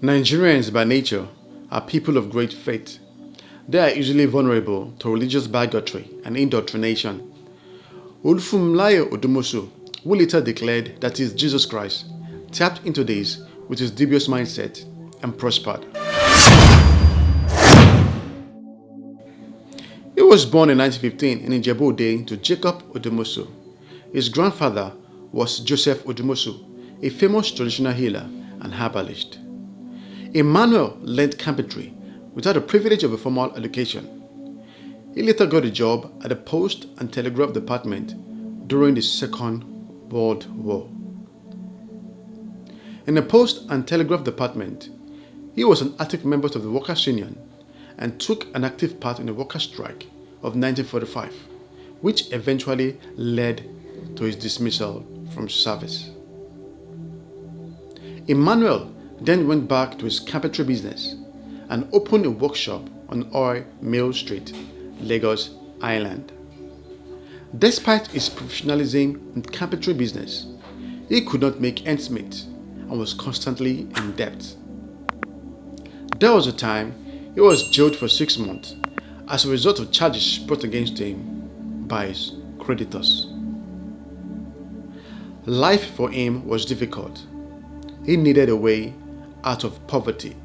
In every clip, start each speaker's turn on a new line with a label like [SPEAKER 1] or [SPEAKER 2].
[SPEAKER 1] Nigerians by nature are people of great faith. They are usually vulnerable to religious bigotry and indoctrination. Olufumlayo Odumosu, who later declared that he is Jesus Christ, tapped into this with his dubious mindset and prospered. He was born in 1915 in Ijebu-Ode to Jacob Odumosu. His grandfather was Joseph Odumosu, a famous traditional healer and herbalist. Emmanuel learned carpentry without the privilege of a formal education. He later got a job at the Post and Telegraph Department during the Second World War. In the Post and Telegraph Department, he was an active member of the Workers' Union and took an active part in the workers' strike of 1945, which eventually led to his dismissal from service. Emmanuel then went back to his carpentry business and opened a workshop on Oil Mill Street, Lagos Island. Despite his professionalism in carpentry business, he could not make ends meet and was constantly in debt. There was a time he was jailed for 6 months as a result of charges brought against him by his creditors. Life for him was difficult. He needed a way out of poverty.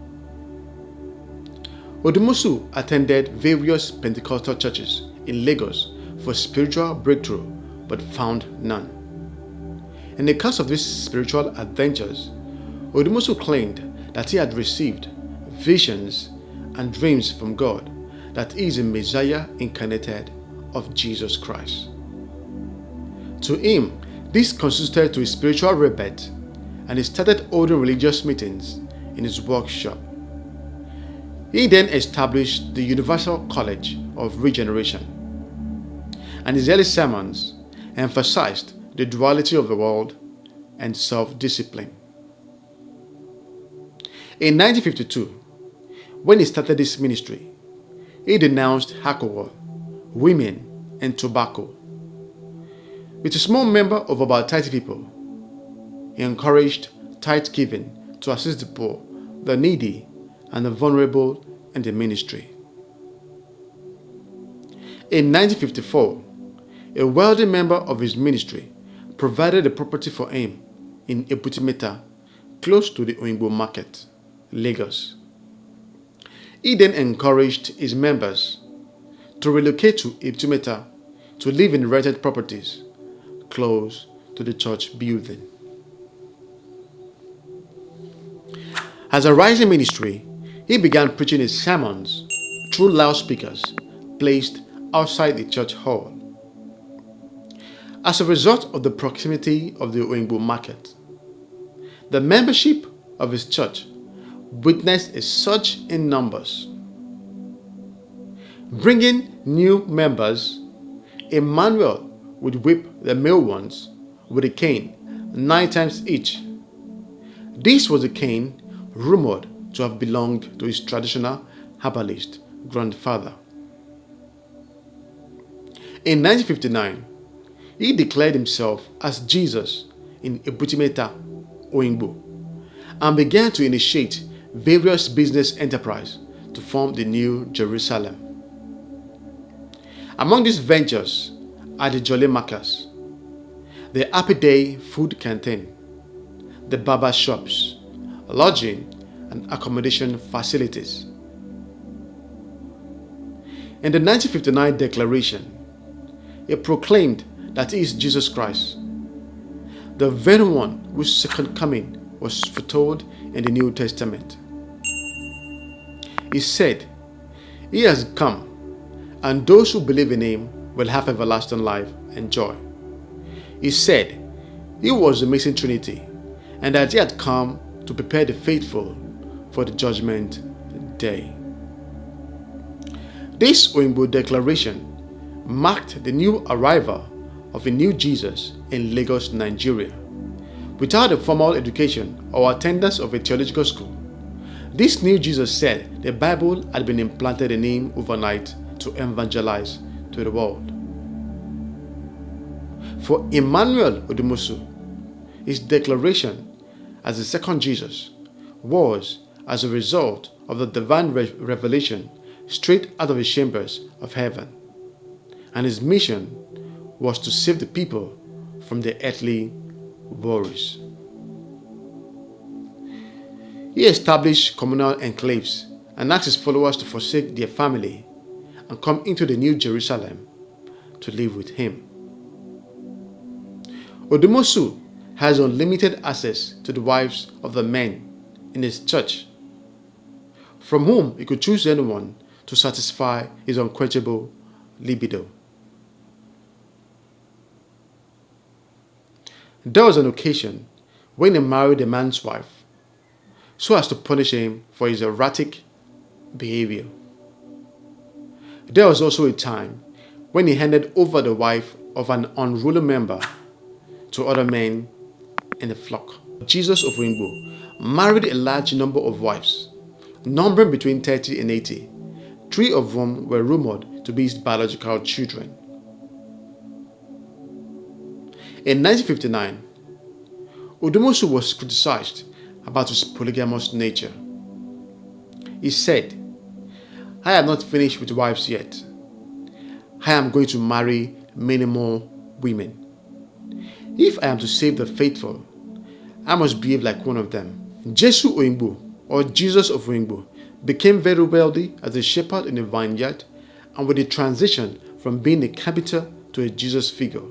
[SPEAKER 1] Odumosu attended various Pentecostal churches in Lagos for spiritual breakthrough but found none. In the course of these spiritual adventures, Odumosu claimed that he had received visions and dreams from God that he is a Messiah incarnated of Jesus Christ. To him, this consisted to his spiritual rebirth, and he started holding religious meetings in his workshop. He then established the Universal College of Regeneration, and his early sermons emphasized the duality of the world and self-discipline. In 1952, when he started this ministry, he denounced alcohol, women, and tobacco. With a small number of about 30 people, he encouraged tithe giving to assist the poor, the needy, and the vulnerable in the ministry. In 1954, a wealthy member of his ministry provided a property for him in Ebutimeta, close to the Oyingbo Market, Lagos. He then encouraged his members to relocate to Ebutimeta to live in rented properties close to the church building. As a rising ministry, he began preaching his sermons through loudspeakers placed outside the church hall. As a result of the proximity of the Oyingbo Market, the membership of his church witnessed a surge in numbers. Bringing new members, Emmanuel would whip the male ones with a cane 9 times each. This was a cane rumored to have belonged to his traditional herbalist grandfather. In 1959, he declared himself as Jesus in Ebutimeta, Oyingbo, and began to initiate various business enterprises to form the New Jerusalem. Among these ventures are the Jolly Makers, the Happy Day food canteen, the barber shops, lodging and accommodation facilities. In the 1959 declaration, he proclaimed that he is Jesus Christ, the very one whose second coming was foretold in the New Testament. He said, "He has come, and those who believe in him will have everlasting life and joy." He said he was the missing Trinity, and that he had come to prepare the faithful for the judgment day. This Oyingbo declaration marked the new arrival of a new Jesus in Lagos, Nigeria. Without a formal education or attendance of a theological school, this new Jesus said the Bible had been implanted in him overnight to evangelize to the world. For Emmanuel Odumosu, his declaration as the second Jesus was as a result of the divine revelation straight out of the chambers of heaven. And his mission was to save the people from their earthly worries. He established communal enclaves and asked his followers to forsake their family and come into the New Jerusalem to live with him. Odumosu has unlimited access to the wives of the men in his church, from whom he could choose anyone to satisfy his unquenchable libido. There was an occasion when he married a man's wife so as to punish him for his erratic behavior. There was also a time when he handed over the wife of an unruly member to other men in the flock. Jesus of Rainbow married a large number of wives, numbering between 30 and 80, 3 of whom were rumored to be his biological children. In 1959, Odumosu was criticized about his polygamous nature. He said, "I am not finished with wives yet. I am going to marry many more women. If I am to save the faithful, I must behave like one of them." Jesu Oyingbo, or Jesus of Oyingbo, became very wealthy as a shepherd in a vineyard, and with the transition from being a carpenter to a Jesus figure,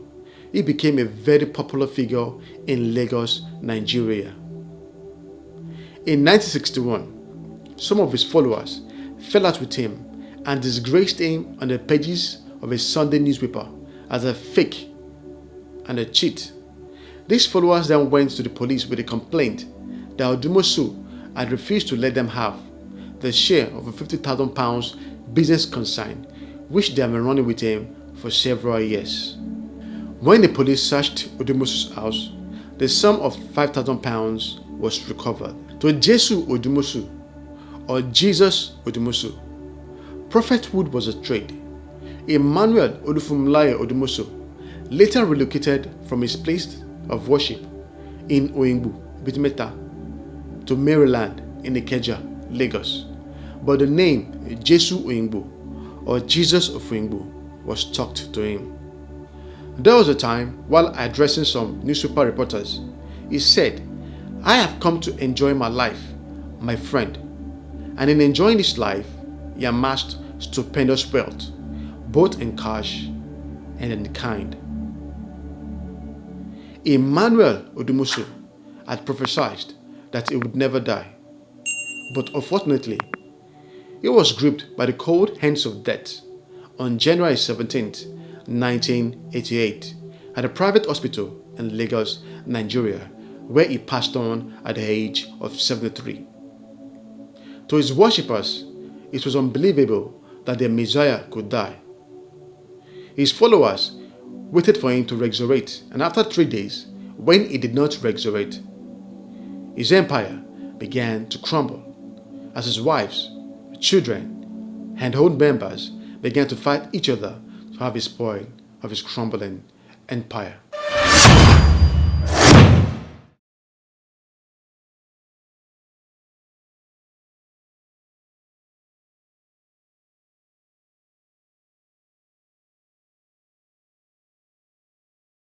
[SPEAKER 1] he became a very popular figure in Lagos, Nigeria. In 1961, some of his followers fell out with him and disgraced him on the pages of a Sunday newspaper as a fake and a cheat. These followers then went to the police with a complaint that Odumosu had refused to let them have the share of a £50,000 business concern which they had been running with him for several years. When the police searched Odumosu's house, the sum of £5,000 was recovered. To Jesu Odumosu, or Jesus Odumosu, prophethood was a trade. Emmanuel Olufumlaye Odumosu later relocated from his place of worship in Oyingbo, Bitimeta, to Maryland in Ikeja, Lagos. But the name Jesu Oyingbo, or Jesus of Oyingbo, was stuck to him. There was a time while addressing some newspaper reporters, he said, "I have come to enjoy my life, my friend." And in enjoying this life, he amassed stupendous wealth, both in cash and in kind. Emmanuel Odumosu had prophesied that he would never die, but unfortunately, he was gripped by the cold hands of death on January 17th, 1988, at a private hospital in Lagos, Nigeria, where he passed on at the age of 73. To his worshippers, it was unbelievable that their Messiah could die. His followers waited for him to resurrect, and after 3 days, when he did not resurrect, his empire began to crumble as his wives, children, and old members began to fight each other to have the spoil of his crumbling empire.